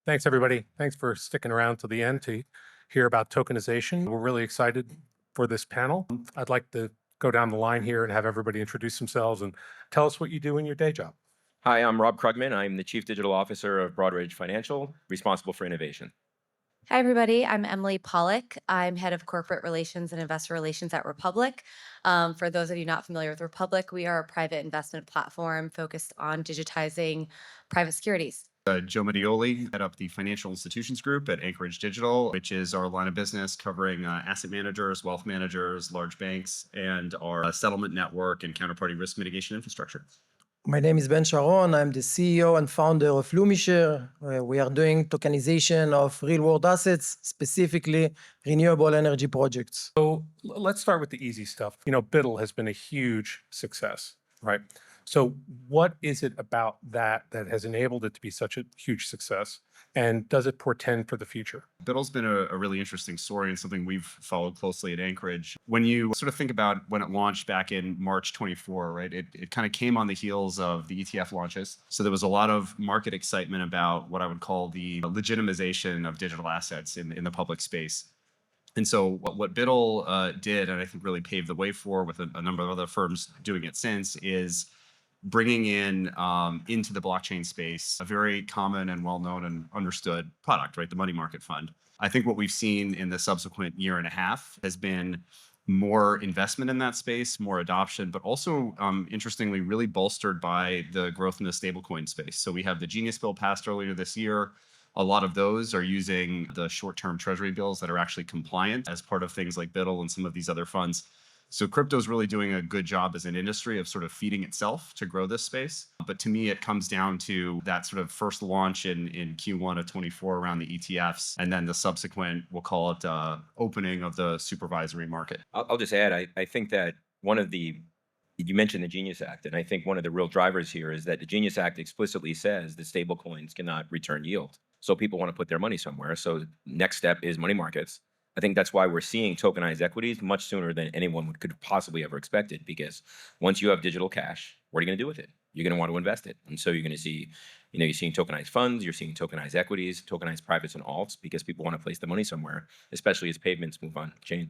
Thanks, everybody. Thanks for sticking around to the end to hear about tokenization. We're really excited for this panel. I'd like to go down the line here and have everybody introduce themselves and tell us what you do in your day job. Hi, I'm Rob Krugman. I'm the Chief Digital Officer of Broadridge Financial, responsible for innovation. Hi, everybody. I'm Emily Pollock. I'm head of corporate relations and investor relations at Republic. For those of you not familiar with Republic, we are a private investment platform focused on digitizing private securities. Joe Medioli, head up the Financial Institutions Group at Anchorage Digital, which is our line of business covering asset managers, wealth managers, large banks, and our settlement network and counterparty risk mitigation infrastructure. My name is Ben Sharon. I'm the CEO and founder of Lumishare. We are doing tokenization of real-world assets, specifically renewable energy projects. So let's start with the easy stuff. BERYL has been a huge success, right? So what is it about that has enabled it to be such a huge success? And does it portend for the future? BERYL's been a really interesting story and something we've followed closely at Anchorage. When you sort of think about when it launched back in March 24, right, it kind of came on the heels of the ETF launches. So there was a lot of market excitement about what I would call the legitimization of digital assets in the public space. And so what BERYL did, and I think really paved the way for with a number of other firms doing it since, is bringing in into the blockchain space a very common and well-known and understood product, right? The money market fund. I think what we've seen in the subsequent year and a half has been more investment in that space, more adoption, but also, interestingly, really bolstered by the growth in the stablecoin space. So we have the Genius Bill passed earlier this year. A lot of those are using the short-term treasury bills that are actually compliant as part of things like BERYL and some of these other funds. So crypto is really doing a good job as an industry of sort of feeding itself to grow this space. But to me, it comes down to that sort of first launch in Q1 of 24 around the ETFs, and then the subsequent, we'll call it opening of the supervisory market. I'll just add, I think that you mentioned the Genius Act, and I think one of the real drivers here is that the Genius Act explicitly says that stable coins cannot return yield. So people want to put their money somewhere. So next step is money markets. I think that's why we're seeing tokenized equities much sooner than anyone could possibly ever expect it, because once you have digital cash, what are you going to do with it? You're going to want to invest it. And so you're going to see, you're seeing tokenized funds, you're seeing tokenized equities, tokenized privates and alts, because people want to place the money somewhere, especially as payments move on chain.